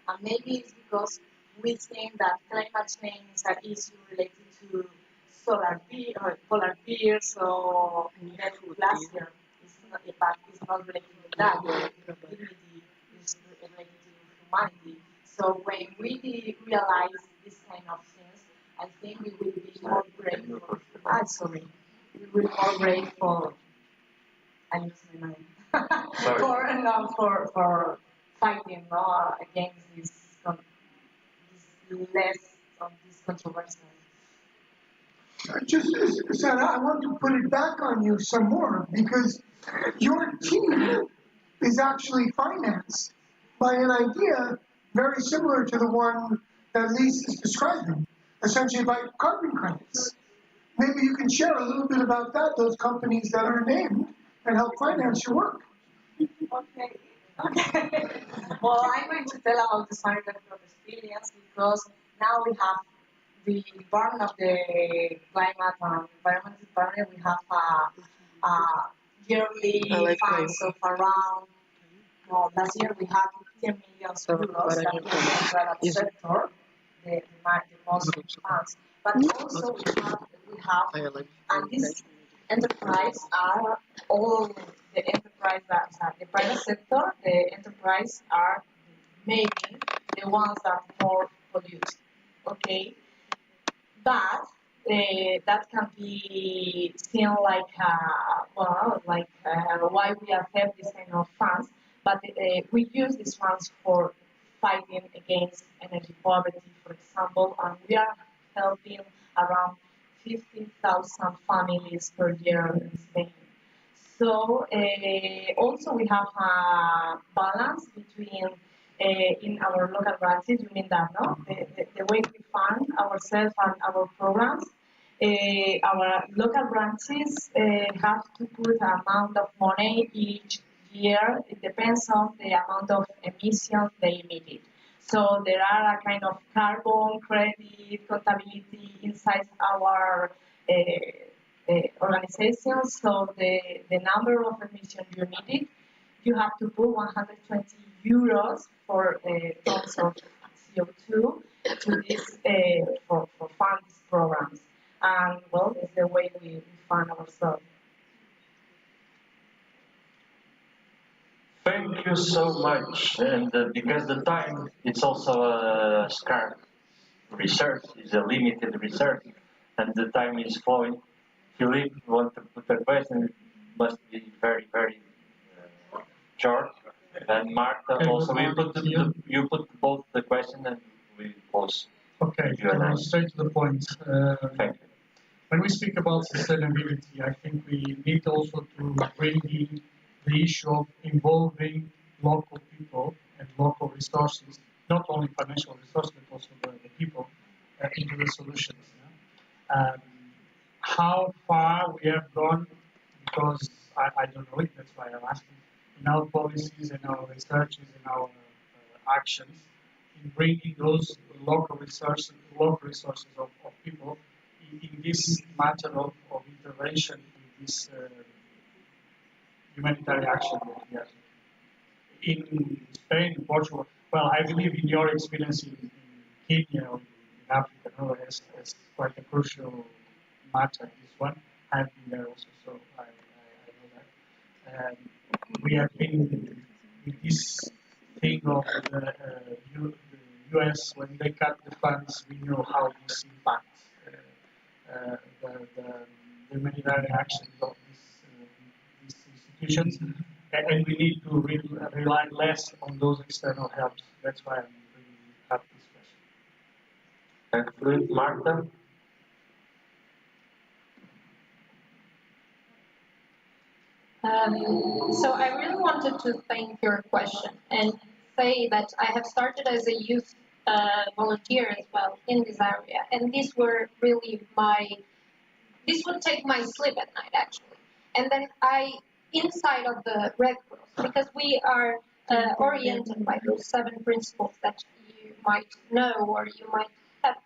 And maybe it's because we think that climate change is an issue related to polar bears or glacier. But it's not related to that. Humidity is related to humanity. So when we realize this kind of things, I think we will be more grateful. Sorry, we will be more grateful. I lose my mind. For fighting against this less of this controversy. Just, Sarah, I want to put it back on you some more because your team is actually financed by an idea very similar to the one that Lise is describing, essentially by carbon credits. Maybe you can share a little bit about that, those companies that are named, and help finance your work. Okay. Well, I'm going to tell about the scientific experience because now we have the Department of the Climate and Environment Department. We have a yearly funds of around. Well, last year we had 10 million euros that we have private sector, the most funds. But also we have, and this enterprise are all the enterprise that the private sector, the enterprise are maybe the ones that more pollute. Okay, but that can be seen like why we accept this kind of funds, but we use these funds for fighting against energy poverty, for example, and we are helping around 15,000 families per year in Spain. So also we have a balance between in our local branches. You mean that, no? The way we fund ourselves and our programs. Our local branches have to put an amount of money each year. It depends on the amount of emissions they emitted. So there are a kind of carbon credit contability inside our organization. So the number of emissions you emitted, you have to put 120 euros for tons of CO2 to this for fund these programs. And well, it's the way we fund ourselves. Thank you so much. And because the time, it's also a scarce research, is a limited research, and the time is flowing. Philippe, you want to put a question? It must be very, very short. And Marta, also, you put both the question and we pause. Okay, straight to the point. Thank you. When we speak about sustainability, I think we need also to bring in the issue of involving local people and local resources, not only financial resources, but also the people into the solutions. Yeah? How far we have gone, because I don't know it, that's why I'm asking, in our policies, in our researches, in our actions, in bringing those local resources of people in this matter of intervention in this humanitarian action that we have. In Spain, in Portugal, well, I believe in your experience in Kenya or in Africa, no, as quite a crucial matter, this one. I've been there also, so I know that. We have been with this thing of the US, when they cut the funds, we know how this impacts the humanitarian actions of these institutions, and we need to rely less on those external helps. That's why I'm really happy this question. Thank you, Marta. So I really wanted to thank your question and say that I have started as a youth volunteer as well in this area, and these were really this would take my sleep at night actually. And then inside of the Red Cross, because we are oriented by those 7 principles that you might know or you might have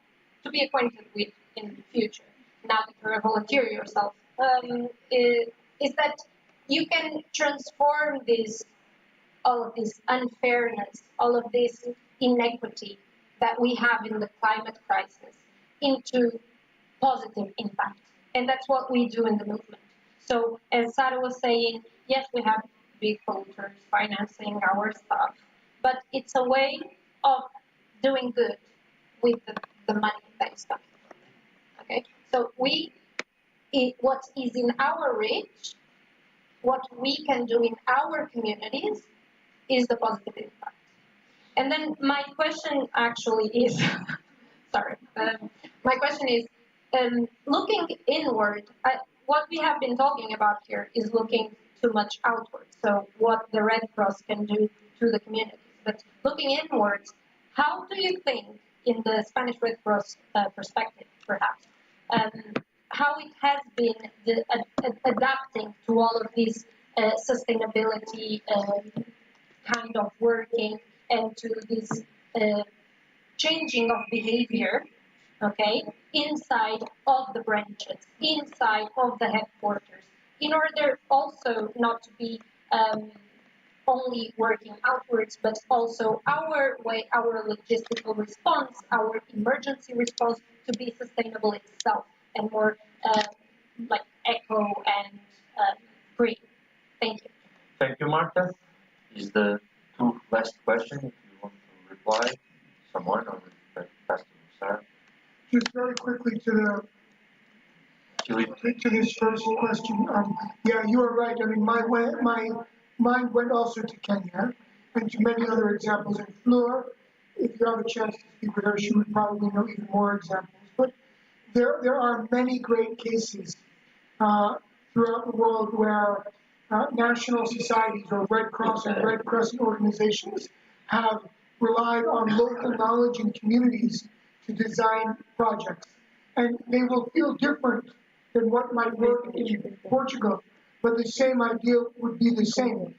to be acquainted with in the future, now that you're a volunteer yourself, is that you can transform all of this unfairness, all of this inequity that we have in the climate crisis into positive impact. And that's what we do in the movement. So as Sarah was saying, yes, we have big polluters financing our stuff, but it's a way of doing good with the money that is coming from them. Okay? So what is in our reach, what we can do in our communities is the positive impact. And then my question actually is, sorry, my question is, looking inward, what we have been talking about here is looking too much outward. So what the Red Cross can do to the communities. But looking inwards, how do you think, in the Spanish Red Cross perspective, perhaps, how it has been adapting to all of these sustainability kind of working and to this changing of behavior, okay, inside of the branches, inside of the headquarters, in order also not to be only working outwards, but also our way, our logistical response, our emergency response to be sustainable itself and more like eco and green. Thank you. Thank you, Marta. Is the two last question, if you want to reply, someone, or pass to Sarah? Just very quickly to this first question. Yeah, you are right. I mean, my mind went also to Kenya and to many other examples. And Fleur, if you have a chance to speak with her, she would probably know even more examples. But there are many great cases throughout the world where national societies or Red Cross and Red Crescent organizations have relied on local knowledge in communities to design projects. And they will feel different than what might work in Portugal, but the same idea would be the same.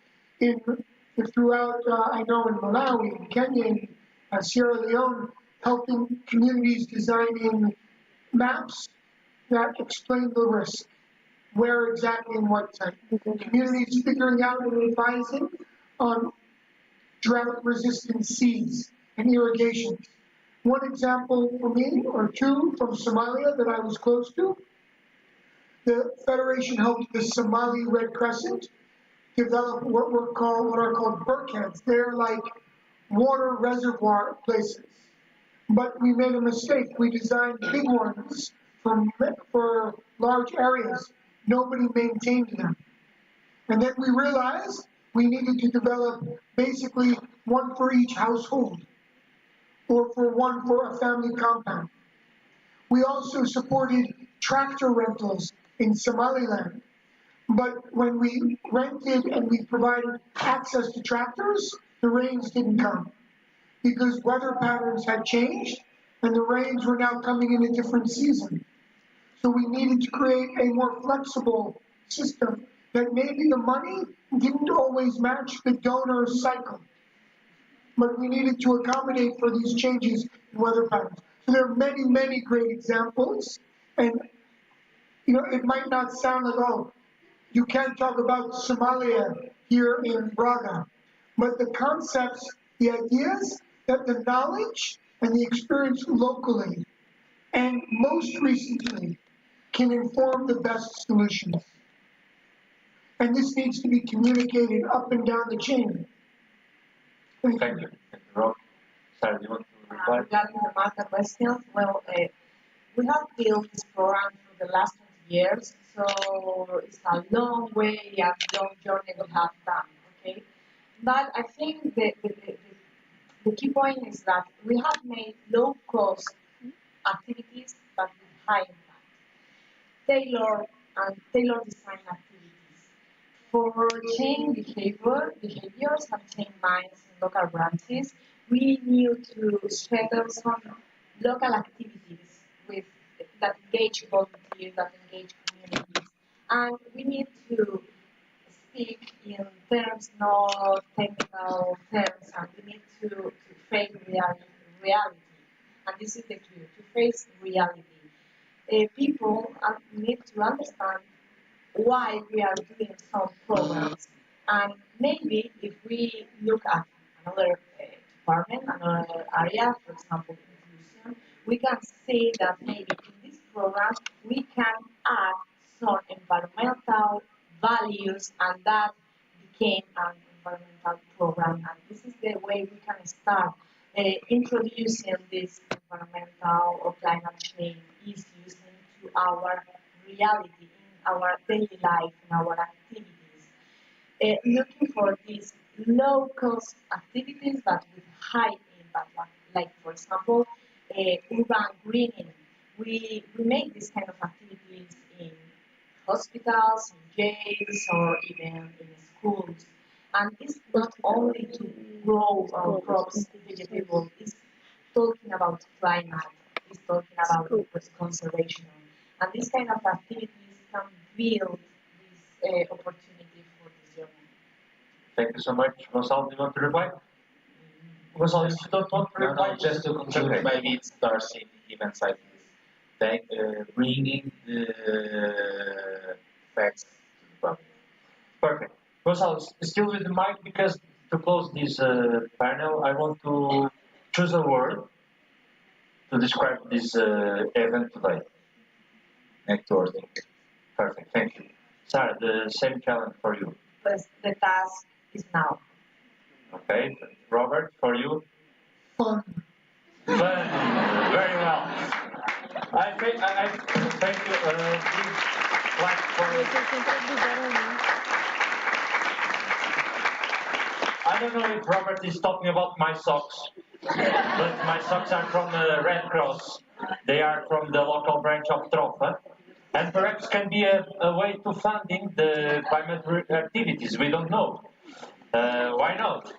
Throughout, I know in Malawi, in Kenya, in Sierra Leone, helping communities designing maps that explain the risk, where exactly and what type. Communities figuring out and advising on drought-resistant seeds and irrigation. One example for me, or two, from Somalia that I was close to, the Federation helped the Somali Red Crescent develop what are called birkheads. They're like water reservoir places. But we made a mistake. We designed big ones for large areas. Nobody maintained them. And then we realized we needed to develop basically one for each household, or one for a family compound. We also supported tractor rentals in Somaliland. But when we rented and we provided access to tractors, the rains didn't come because weather patterns had changed and the rains were now coming in a different season. So we needed to create a more flexible system that maybe the money didn't always match the donor cycle, but we needed to accommodate for these changes in weather patterns. So there are many, many great examples, and it might not sound like, oh, you can't talk about Somalia here in Braga, but the concepts, the ideas, that the knowledge and the experience locally, and most recently, can inform the best solutions. And this needs to be communicated up and down the chain. Thank you. Thank you, Rob. Sarah, do you want to reply? Regarding the Marta question, well, we have built this program for the last 20 years, so it's a long way and long journey we have done, okay? But I think the key point is that we have made low-cost activities, but with high impact. Tailored design activities. For change behaviors and change minds in local branches, we need to schedule some local activities that engage volunteers, that engage communities. And we need to speak in terms, not technical terms, and we need to face reality. And this is the key, to face reality. People need to understand why we are doing some programs. And maybe if we look at another department, another area, for example, inclusion, we can say that maybe in this program we can add some environmental values, and that became an environmental program. And this is the way we can start introducing this environmental or climate change issues into our reality, in our daily life, in our activities. Looking for these low-cost activities but with high impact, like for example, urban greening. We make these kind of activities in hospitals, in jails, or even in schools. And it's not only to grow our crops, vegetables, it's talking about climate, it's talking about conservation. And these kind of activities can build this opportunity for this young people. Thank you so much. Gonçalo, do you want to reply? Gonçalo, if you don't want to reply, No, just to conclude, okay. maybe it starts in events like this, bringing the facts to the public. Perfect. Gonçalo, still with the mic, because to close this panel, I want to choose a word to describe this event today. Networking. Perfect, thank you. Sarah, the same challenge for you. But the task is now. Okay, Robert, for you? Fun. Fun. Very well. I thank you. Big clap for I don't know if Robert is talking about my socks, but my socks are from the Red Cross. They are from the local branch of Trofa, and perhaps can be a way to funding the climate activities. We don't know. Why not?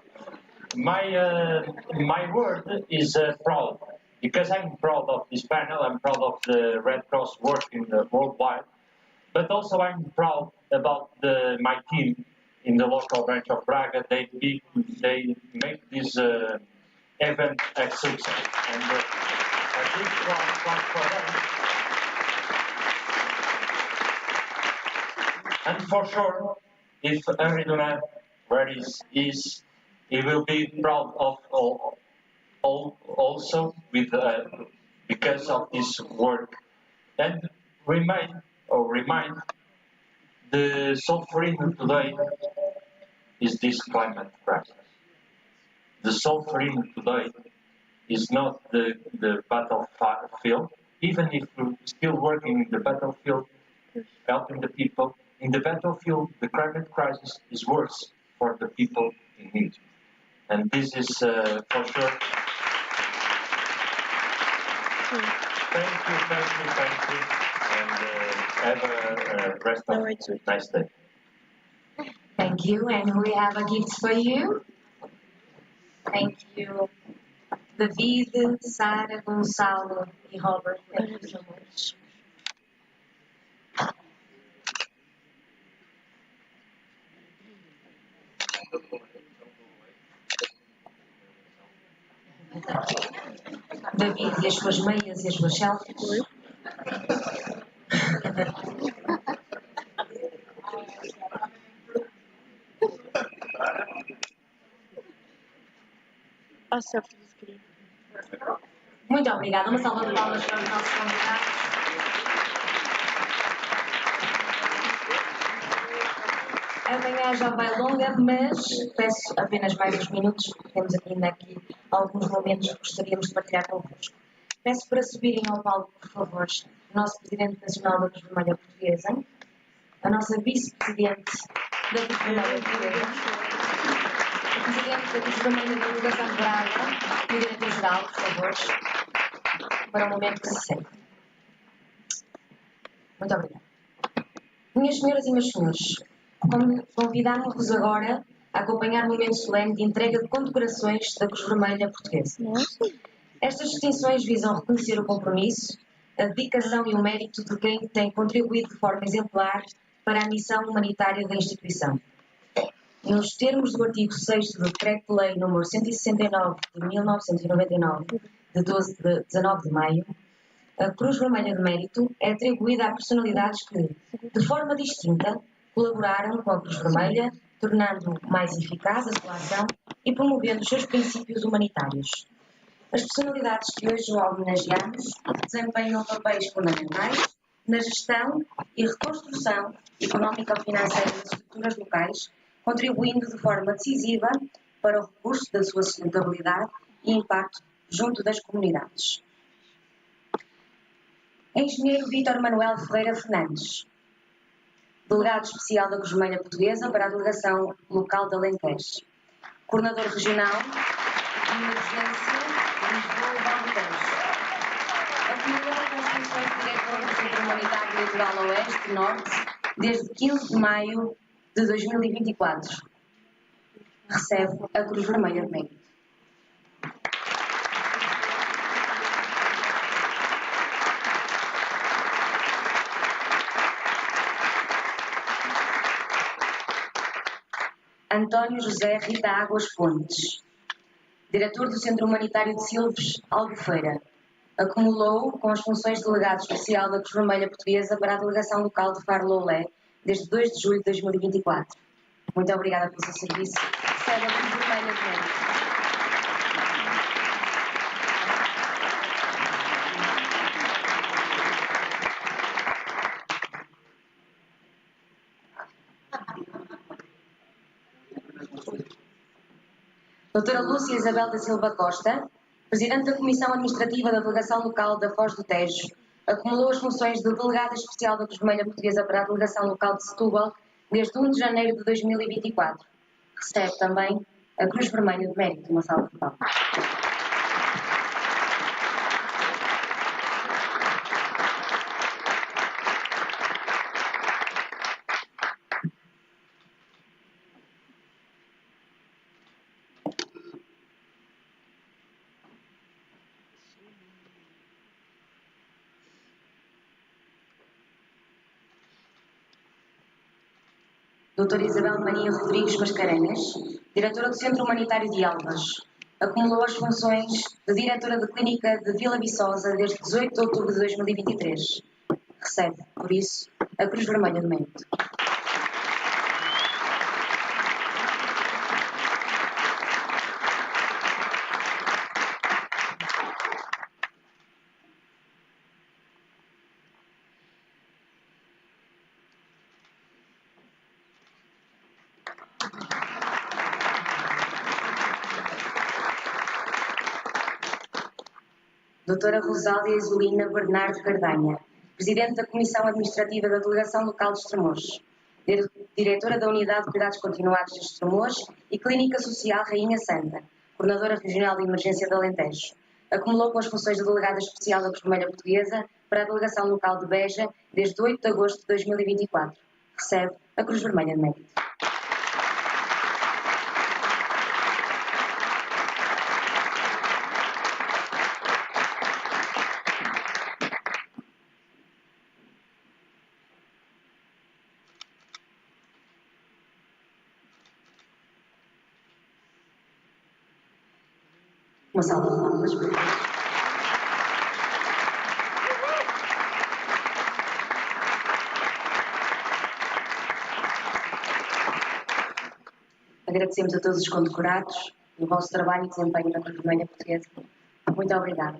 My word is proud, because I'm proud of this panel. I'm proud of the Red Cross work in the worldwide, but also I'm proud about my team in the local branch of Braga. They make this event a success, and a big clap for them. And for sure, if Henri Dunant, where he will be proud of also with because of this work, and remind the suffering today is this climate crisis. The suffering today is not the battlefield, even if we're still working in the battlefield, helping the people. In the battlefield, the climate crisis is worse for the people in need. And this is for sure. Thank you. And have a rest of a nice day. Thank you, and we have a gift for you. Thank you, David, Sara, Gonçalo, e Robert. Thank you so much. David e as suas meias e as suas selfies. Muito obrigada. Uma salva de palmas para os nossos convidados. Amanhã já vai longa, mas peço apenas mais uns minutos, porque temos ainda aqui alguns momentos que gostaríamos de partilhar convosco. Peço para subirem ao palco, por favor, o nosso Presidente Nacional da Cruz Vermelha Portuguesa, a nossa Vice-Presidente da Cruz Vermelha Portuguesa, o Presidente da Cruz Vermelha da Delegação de Braga e o Diretor-Geral, por favor, para o momento que se segue. Muito obrigada. Minhas senhoras e meus senhores, convidamos-vos agora a acompanhar o momento solene de entrega de condecorações da Cruz Vermelha Portuguesa. Estas distinções visam reconhecer o compromisso, a dedicação e o mérito de quem tem contribuído de forma exemplar para a missão humanitária da instituição. Nos termos do artigo 6º do Decreto-Lei nº 169 de 1999, de 19 de maio, a Cruz Vermelha de Mérito é atribuída a personalidades que, de forma distinta, colaboraram com a Cruz Vermelha, tornando mais eficaz a sua ação e promovendo os seus princípios humanitários. As personalidades que hoje homenageamos desempenham papéis fundamentais na gestão e reconstrução económico-financeira das estruturas locais, contribuindo de forma decisiva para o recurso da sua sustentabilidade e impacto junto das comunidades. Engenheiro Vítor Manuel Ferreira Fernandes, Delegado Especial da Cruz Vermelha Portuguesa para a Delegação Local de Alentejo. Coordenador Regional de Emergência Lisboa e Alentejo. Acumulou com as funções de Diretor do Centro Humanitário Litoral Oeste e Norte desde 15 de maio de 2024. Recebe a Cruz Vermelha de Mérito. António José Rita Águas Fontes, Diretor do Centro Humanitário de Silves, Albufeira. Acumulou com as funções de Delegado Especial da Cruz Vermelha Portuguesa para a Delegação Local de Faro Loulé, desde 2 de julho de 2024. Muito obrigada pelo seu serviço. Recebe a Cruz Vermelha de Mérito. Doutora Lúcia Isabel da Silva Costa, Presidente da Comissão Administrativa da Delegação Local da Foz do Tejo, acumulou as funções de Delegada Especial da Cruz Vermelha Portuguesa para a Delegação Local de Setúbal desde 1 de janeiro de 2024. Recebe também a Cruz Vermelha de Mérito, uma salva de palmas. Doutora Isabel Maria Rodrigues Mascarenhas, Diretora do Centro Humanitário de Alvas. Acumulou as funções de Diretora de Clínica de Vila Viçosa desde 18 de outubro de 2023. Recebe, por isso, a Cruz Vermelha de Mérito. Doutora Rosália Isolina Bernardo Cardanha, Presidente da Comissão Administrativa da Delegação Local de Estremoz, Diretora da Unidade de Cuidados Continuados de Estremoz e Clínica Social Rainha Santa, Coordenadora Regional de Emergência de Alentejo. Acumulou com as funções de Delegada Especial da Cruz Vermelha Portuguesa para a Delegação Local de Beja desde 8 de agosto de 2024. Recebe a Cruz Vermelha de Mérito. Uma salva de palmas. Agradecemos a todos os condecorados o vosso trabalho e desempenho na Cruz Vermelha Portuguesa. Muito obrigada.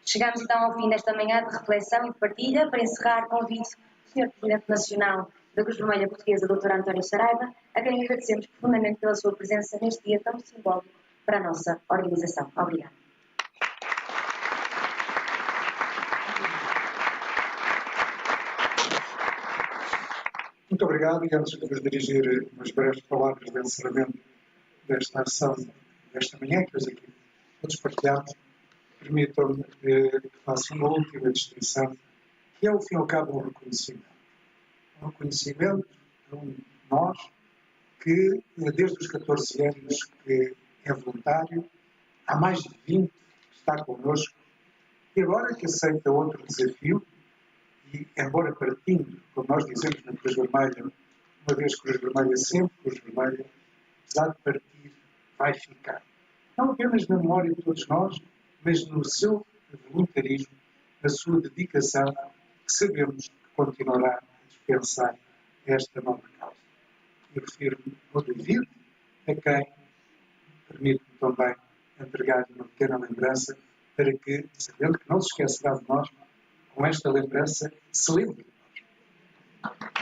Chegamos então ao fim desta manhã de reflexão e de partilha. Para encerrar, convido o Sr. Presidente Nacional da Cruz Vermelha Portuguesa, Dr. António Saraiva, a quem agradecemos profundamente pela sua presença neste dia tão simbólico para a nossa organização. Obrigada. Muito obrigado e antes de vos dirigir umas breves palavras de encerramento desta ação desta manhã, que hoje aqui todos partilhamos, permitam-me que faça uma última distinção, que é, ao fim e ao cabo, um reconhecimento. Um reconhecimento a um de nós que, desde os 14 anos que é voluntário, há mais de 20 que está connosco, e agora que aceita outro desafio, e embora partindo, como nós dizemos na Cruz Vermelha, uma vez Cruz Vermelha sempre, Cruz Vermelha, apesar de partir, vai ficar. Não apenas na memória de todos nós, mas no seu voluntarismo, na sua dedicação, que sabemos que continuará a dispensar esta nova causa. e refiro-me ao David, a quem permite-me também entregar-lhe uma pequena lembrança para que, sabendo que não se esquecerá de nós, com esta lembrança se lembre de nós.